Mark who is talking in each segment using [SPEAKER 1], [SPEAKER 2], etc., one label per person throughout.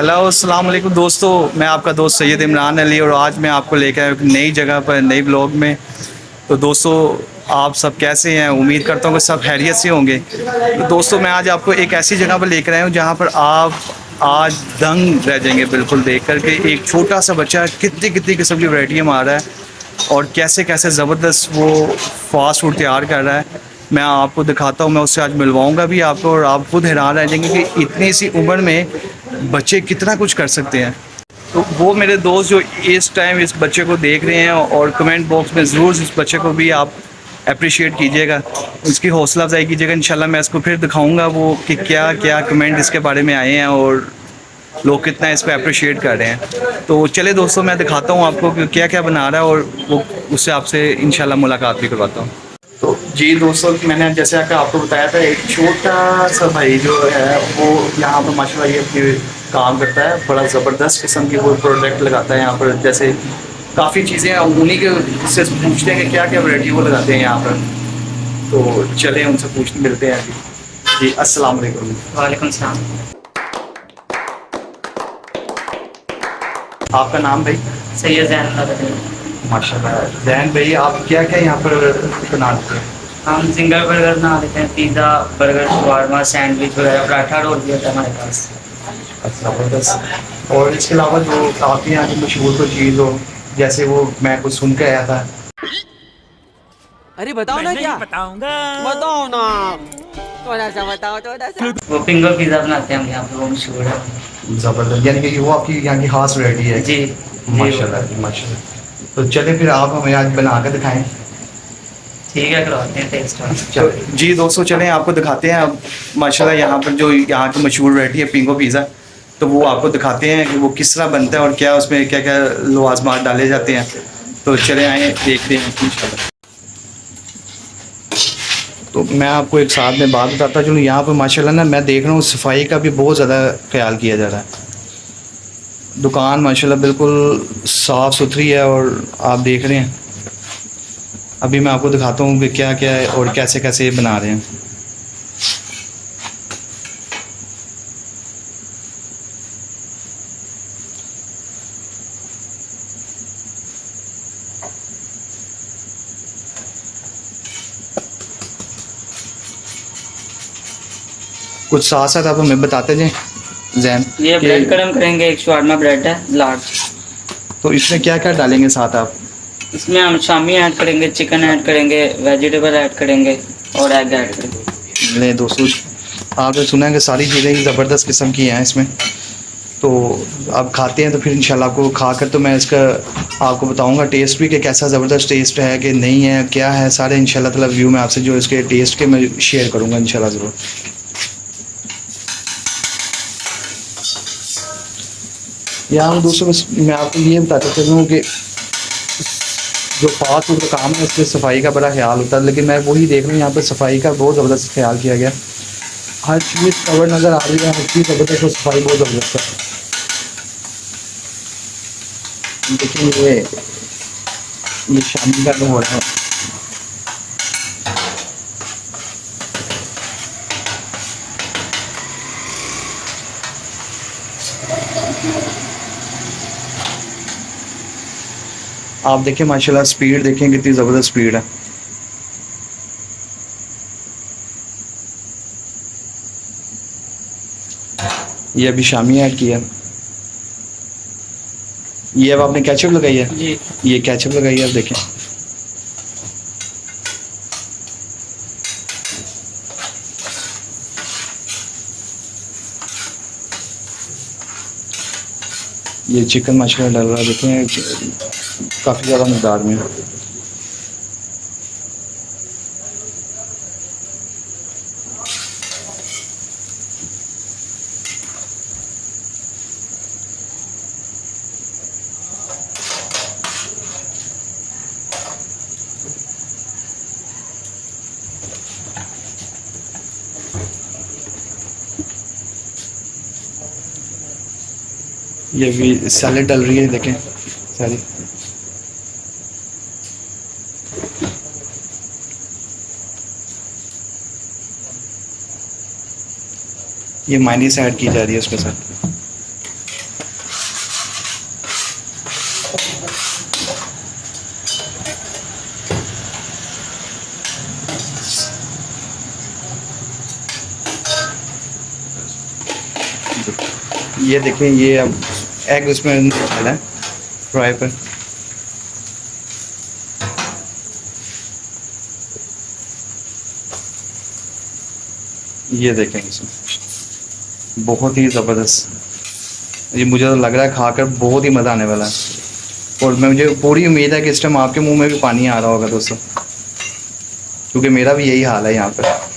[SPEAKER 1] Hello अस्सलाम वालेकुम दोस्तों, मैं आपका दोस्त सैयद इमरान अली और आज मैं आपको लेकर आया हूं एक नई जगह पर नई ब्लॉग में। तो दोस्तों, आप सब कैसे हैं? उम्मीद करता हूँ कि सब खैरियत से होंगे। तो दोस्तों, मैं आज आपको एक ऐसी जगह पर लेकर आया हूँ जहाँ पर आप आज दंग रह जाएंगे बिल्कुल देख कर के एक छोटा सा बच्चा कितनी कितनी किस्म की वैरायटियाँ मार रहा है और कैसे कैसे ज़बरदस्त वो फास्ट फूड तैयार कर रहा है। मैं आपको दिखाता हूँ, मैं उससे आज मिलवाऊंगा भी आपको और आप खुद हैरान रह जाएंगे कि इतनी सी उम्र में बच्चे कितना कुछ कर सकते हैं। तो वो मेरे दोस्त जो इस टाइम इस बच्चे को देख रहे हैं और कमेंट बॉक्स में ज़रूर इस बच्चे को भी आप अप्रिशिएट कीजिएगा, उसकी हौसला अफजाई कीजिएगा। इंशाल्लाह मैं इसको फिर दिखाऊंगा वो कि क्या क्या कमेंट इसके बारे में आए हैं और लोग कितना इस पर अप्रिशिएट कर रहे हैं। तो चले दोस्तों, मैं दिखाता हूँ आपको कि क्या क्या बना रहा है और वो उससे आपसे इंशाल्लाह मुलाकात भी करवाता हूँ। तो जी दोस्तों, मैंने जैसे आकर आपको बताया था एक छोटा सा भाई जो है वो यहाँ पर माशाल्लाह ये अपनी काम करता है, बड़ा ज़बरदस्त किस्म की वो प्रोडक्ट लगाता है यहाँ पर। जैसे काफ़ी चीज़ें उन्हीं के से पूछते हैं कि क्या क्या वैरायटी वो लगाते हैं यहाँ पर। तो चलें उनसे पूछ मिलते हैं अभी। जी अस्सलाम वालेकुम।
[SPEAKER 2] वालेकुम सलाम।
[SPEAKER 1] आपका नाम भाई?
[SPEAKER 2] सैयद जैन।
[SPEAKER 1] माशाल्लाह जैन भाई, आप क्या क्या यहाँ पर बनाते हैं?
[SPEAKER 2] हम सिंगल बर्गर बना देते हैं, पिज़्ज़ा, बर्गर, शवारमा, सैंडविच वगैरह, पराठा, रोल भी होता है हमारे पास।
[SPEAKER 1] अच्छा ज़बरदस्त। और इसके अलावा जो आपके यहाँ की मशहूर कोई चीज़ हो, जैसे वो मैं कुछ सुन के आया था।
[SPEAKER 3] अरे बताओ
[SPEAKER 4] मैं
[SPEAKER 3] ना
[SPEAKER 4] नहीं
[SPEAKER 3] क्या
[SPEAKER 4] बताऊंगा।
[SPEAKER 3] बताओ ना थोड़ा सा बताओ थोड़ा सा।
[SPEAKER 2] वो फिंगर पिज़्ज़ा बनाते हैं हम यहाँ पे, वो मशहूर है।
[SPEAKER 1] ज़बरदस्त, यानी कि वो आपकी यहाँ की खास वैरायटी है।
[SPEAKER 2] जी
[SPEAKER 1] माशाल्लाह जी माशाल्लाह। तो चले फिर आप हमें आज बना कर दिखाएं।
[SPEAKER 2] ठीक है, करवाते हैं टेस्ट।
[SPEAKER 1] चलो जी दोस्तों, चलें आपको दिखाते हैं अब माशाल्लाह यहाँ पर जो यहाँ की मशहूर वैरायटी है पिंगो पिज़्ज़ा। तो वो आपको दिखाते हैं कि वो किस तरह बनता है और क्या उसमें क्या क्या लवाजमात डाले जाते हैं। तो चले आए देखते हैं इंशाल्लाह। तो मैं आपको एक साथ में बात बताता चलूँ, यहाँ पर माशाल्लाह ना मैं देख रहा हूँ सफाई का भी बहुत ज़्यादा ख्याल किया जा रहा है। दुकान माशाल्लाह बिल्कुल साफ़ सुथरी है और आप देख रहे हैं। अभी मैं आपको दिखाता हूँ कि क्या क्या है और कैसे कैसे ये बना रहे हैं। कुछ साथ साथ आप हमें बताते जाएं जैन।
[SPEAKER 2] ये ब्रेड क्रम करेंगे, एक शवारमा ब्रेड है लार्ज।
[SPEAKER 1] तो इसमें क्या क्या डालेंगे साथ आप?
[SPEAKER 2] इसमें हम शामी ऐड करेंगे, चिकन ऐड करेंगे, वेजिटेबल ऐड करेंगे और एग ऐड करेंगे।
[SPEAKER 1] ले दोस्तों, आपने सुना है कि सारी चीज़ें ही ज़बरदस्त किस्म की हैं इसमें। तो आप खाते हैं तो फिर इंशाल्लाह आपको खाकर तो मैं इसका आपको बताऊंगा टेस्ट भी कि कैसा ज़बरदस्त टेस्ट है कि नहीं है क्या है, सारे इंशाल्लाह ताला व्यू में आपसे जो इसके टेस्ट के मैं शेयर करूंगा इंशाल्लाह ज़रूर। यहाँ दोस्तों बस मैं आपको ये बताता चलूँ कि जो फास्ट फूड का काम है इसमें सफाई का बड़ा ख्याल होता है, लेकिन मैं वही देख रहा हूँ यहाँ पर सफाई का बहुत ज़बरदस्त ख्याल किया गया। हर चीज़ कवर नज़र आ रही है, हर चीज़ ज़बरदस्त और सफाई बहुत ज़बरदस्त है। देखिए ये शामी का हो रहा है। आप देखें माशाल्लाह स्पीड देखें कितनी ज़बरदस्त स्पीड है। ये अभी शामी ऐड किया। ये अब आपने केचप लगाई है?
[SPEAKER 2] जी।
[SPEAKER 1] ये केचप लगाई है, अब देखें। ये चिकन माशाल्लाह डल रहा है, देखें काफ़ी ज़्यादा मकदार में। ये भी सैलेड डल रही है, देखें सारी। ये मायनीस ऐड की जा रही है उसके साथ। ये देखें, ये अब एग उसमें डाला है फ्राई पर। ये देखें, इसमें बहुत ही ज़बरदस्त। ये मुझे तो लग रहा है खाकर बहुत ही मज़ा आने वाला है, और मुझे पूरी उम्मीद है कि इस टाइम आपके मुंह में भी पानी आ रहा होगा दोस्तों, क्योंकि मेरा भी यही हाल है यहाँ पर।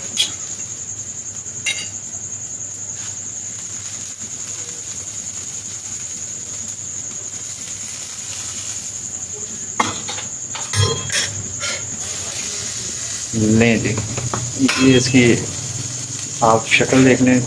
[SPEAKER 1] लें जी, ये इसकी आप शक्ल देख लें।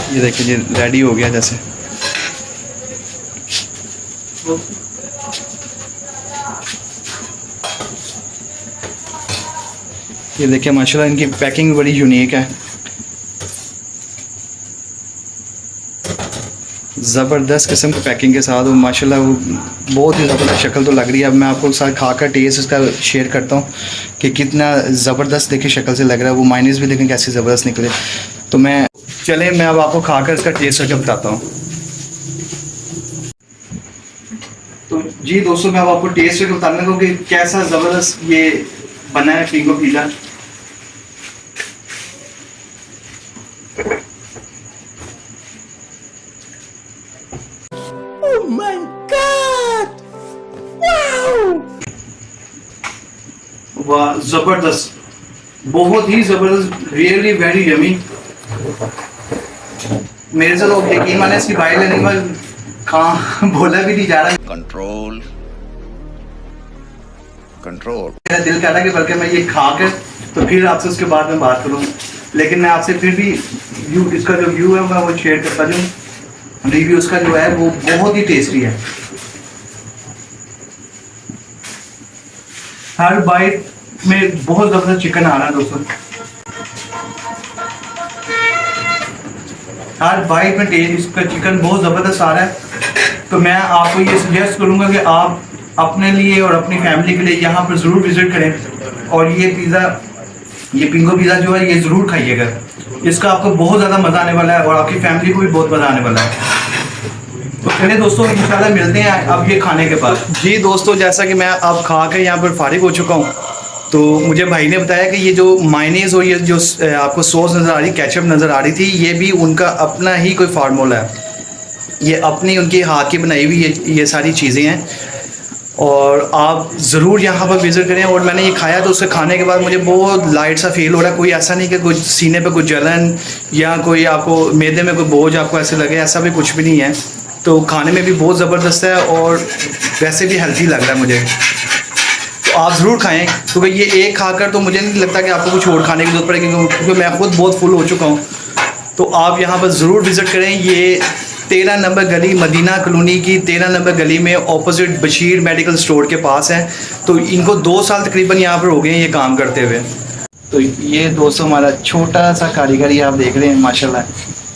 [SPEAKER 1] ये देखिए जी, रेडी हो गया जैसे। ये देखिए माशाल्लाह इनकी पैकिंग बड़ी यूनिक है, ज़बरदस्त किस्म की पैकिंग के साथ, और माशाल्लाह वो बहुत ही ज़बरदस्त शक्ल तो लग रही है। अब मैं आपको साथ खाकर टेस्ट इसका शेयर करता हूँ कि कितना ज़बरदस्त देखिए शक्ल से लग रहा है। वो मायनीज़ भी देखें कैसे ज़बरदस्त निकले। तो मैं चलें, मैं अब आपको खाकर इसका टेस्ट करके बताता हूँ। तो जी दोस्तों, मैं अब आपको टेस्ट करके बताने दूँ कि कैसा ज़बरदस्त ये बना है पिंगो pizza.
[SPEAKER 3] Oh my God! Wow!
[SPEAKER 1] वाह, ज़बरदस्त, बहुत ही ज़बरदस्त, रियली वेरी यमी। मेरे से तो यकीन माने इसकी बाइट लेने के बाद कहाँ बोला भी नहीं जा रहा।
[SPEAKER 4] Control control.
[SPEAKER 1] मेरा दिल कर रहा है कि बल्कि मैं ये खाकर तो फिर आपसे उसके बाद में बात करूँ, लेकिन मैं आपसे फिर भी व्यू, इसका जो व्यू है मैं वो शेयर करता जाऊँ। रिव्यू उसका जो है वो बहुत ही टेस्टी है। हर बाइट में बहुत ज़बरदस्त चिकन आ रहा है दोस्तों, हर बाइट में टेस्ट इसका चिकन बहुत ज़बरदस्त आ रहा है। तो मैं आपको ये सजेस्ट करूँगा कि आप अपने लिए और अपनी फैमिली के लिए यहाँ पर ज़रूर विज़िट करें, और ये पिज़्ज़ा, ये पिंगो पिज़्ज़ा जो है ये ज़रूर खाइएगा। इसका आपको बहुत ज़्यादा मज़ा आने वाला है, और आपकी फैमिली को भी बहुत मज़ा आने वाला है। तो चलिए दोस्तों, इंशाल्लाह मिलते हैं अब ये खाने के बाद। जी दोस्तों, जैसा कि मैं अब खा के यहाँ पर फारिग हो चुका हूँ, तो मुझे भाई ने बताया कि ये जो मायनीज़ और ये जो आपको सॉस नज़र आ रही, केचप नज़र आ रही थी, ये भी उनका अपना ही कोई फार्मूला है। ये अपनी उनकी हाथ की बनाई हुई ये सारी चीज़ें हैं, और आप ज़रूर यहाँ पर विज़िट करें। और मैंने ये खाया तो उससे खाने के बाद मुझे बहुत लाइट सा फील हो रहा है। कोई ऐसा नहीं कि कोई सीने पे कोई जलन या कोई आपको मैदे में कोई बोझ आपको ऐसे लगे, ऐसा भी कुछ भी नहीं है। तो खाने में भी बहुत ज़बरदस्त है, और वैसे भी हेल्थी लग रहा है मुझे। तो आप ज़रूर खाएं, क्योंकि ये एक खाकर तो मुझे नहीं लगता कि आपको कुछ और खाने की ज़रूरत पड़ेगी, क्योंकि मैं खुद बहुत फुल हो चुका हूँ। तो आप यहाँ पर ज़रूर विज़िट करें। ये 13 नंबर गली, मदीना कॉलोनी की 13 नंबर गली में ऑपोजिट बशीर मेडिकल स्टोर के पास है। तो इनको 2 साल तकरीबन यहाँ पर हो गए हैं ये काम करते हुए। तो ये दोस्तों हमारा छोटा सा कारीगर ये आप देख रहे हैं, माशाल्लाह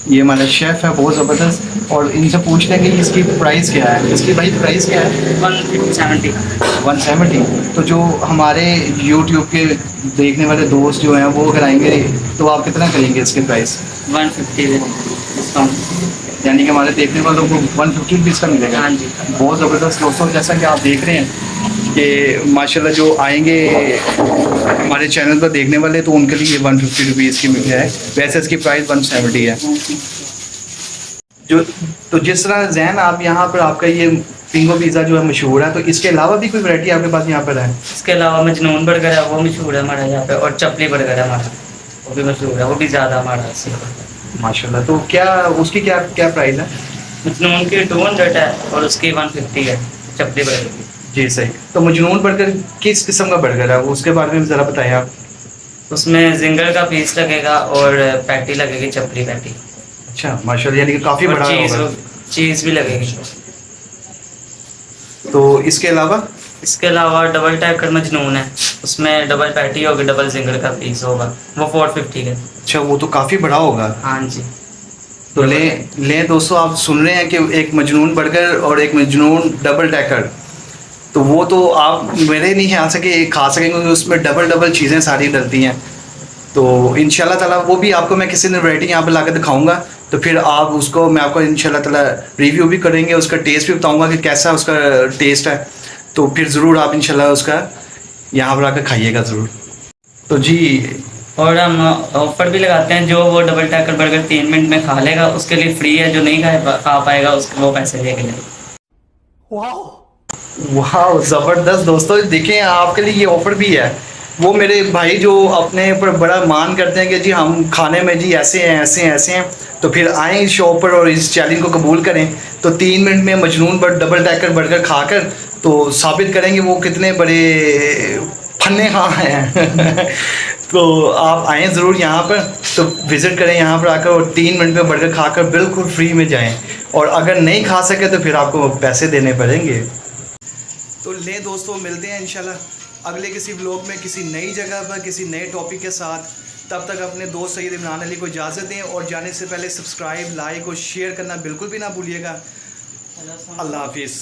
[SPEAKER 1] ये हमारा शेफ़ है, बहुत ज़बरदस्त। और इनसे पूछते हैं कि इसकी प्राइस क्या है। इसकी भाई प्राइस क्या है?
[SPEAKER 2] 170।
[SPEAKER 1] 170। तो जो हमारे यूट्यूब के देखने वाले दोस्त जो हैं वो अगर आएंगे तो आप कितना करेंगे इसके प्राइस?
[SPEAKER 2] 150 डिस्काउंट।
[SPEAKER 1] यानी कि हमारे देखने वालों को 150 रुपीज़ का मिलेगा।
[SPEAKER 2] हाँ जी।
[SPEAKER 1] बहुत ज़बरदस्त दोस्तों, जैसा कि आप देख रहे हैं कि माशाल्लाह जो आएंगे हमारे चैनल पर देखने वाले, तो उनके लिए 150 रुपीज़ की है। वैसे इसकी प्राइस 170 है। जो तो जिस तरह जैन आप यहाँ पर आपका ये पिंगो पिज़्ज़ा जो है मशहूर है, तो इसके अलावा भी कोई वैरायटी आपके पास यहाँ पर है?
[SPEAKER 2] इसके अलावा मजनून बर्गर है, वो मशहूर है हमारे यहाँ पे, और चपली बर्गर है हमारा, वो भी मशहूर है, वो भी ज़्यादा हमारा से।
[SPEAKER 1] माशाल्लाह। तो क्या उसकी क्या क्या प्राइस है?
[SPEAKER 2] मजनून की 200 है और उसकी 150 है चपली बर्गर की।
[SPEAKER 1] जी सही। तो मजनून बर्गर किस किस्म का बर्गर है, वो उसके बारे में ज़रा बताएं आप।
[SPEAKER 2] उसमें जिंगर का पीस लगेगा और पैटी लगेगी, चपली पैटी।
[SPEAKER 1] अच्छा माशाल्लाह, यानी कि काफ़ी
[SPEAKER 2] और
[SPEAKER 1] बड़ा होगा।
[SPEAKER 2] चीज़ भी लगेगी।
[SPEAKER 1] तो इसके अलावा
[SPEAKER 2] इसके अलावा डबल टैकर मजनून है, उसमें डबल पैटी होगी, डबल सिंगल का पीस होगा, वो 450 का।
[SPEAKER 1] अच्छा, वो तो काफ़ी बड़ा होगा।
[SPEAKER 2] हाँ जी।
[SPEAKER 1] तो लें दोस्तों, आप सुन रहे हैं कि एक मजनून बर्गर और एक मजनून डबल टैकर, तो वो तो आप मेरे नहीं खा खा सकेंगे क्योंकि उसमें डबल डबल चीज़ें सारी डलती हैं। तो इंशाल्लाह ताला वो भी आपको मैं किसी दिन वैरायटी यहाँ पे ला कर दिखाऊँगा, तो फिर आप उसको मैं आपको इंशाल्लाह ताला रिव्यू भी करेंगे, उसका टेस्ट भी बताऊँगा कि कैसा उसका टेस्ट है। तो फिर ज़रूर आप इंशाल्लाह उसका यहाँ पर आकर खाइएगा ज़रूर। तो जी,
[SPEAKER 2] और हम ऑफर भी लगाते हैं, जो वो डबल टैकर बर्गर 3 मिनट में खा लेगा उसके लिए फ्री है, जो नहीं खा पाएगा उसके वो पैसे लेके जाएगा।
[SPEAKER 1] वाह ज़बरदस्त दोस्तों, देखें आपके लिए ये ऑफ़र भी है। वो मेरे भाई जो अपने ऊपर बड़ा मान करते हैं कि जी हम खाने में जी ऐसे हैं ऐसे हैं ऐसे हैं, तो फिर आएँ इस शॉप पर और इस चैलेंज को कबूल करें। तो 3 मिनट में मजनून डबल टैकर बर्गर खाकर तो साबित करेंगे वो कितने बड़े फन्ने खा हैं। तो आप आएँ ज़रूर यहाँ पर, तो विज़िट करें यहाँ पर आकर और 3 मिनट में बर्गर खाकर बिल्कुल फ्री में जाएँ, और अगर नहीं खा सके तो फिर आपको पैसे देने पड़ेंगे। तो ले दोस्तों, मिलते हैं इंशाल्लाह अगले किसी व्लॉग में किसी नई जगह पर किसी नए टॉपिक के साथ। तब तक अपने दोस्त सैयद इमरान अली को इजाज़त दें, और जाने से पहले सब्सक्राइब, लाइक और शेयर करना बिल्कुल भी ना भूलिएगा। अल्लाह हाफिज़।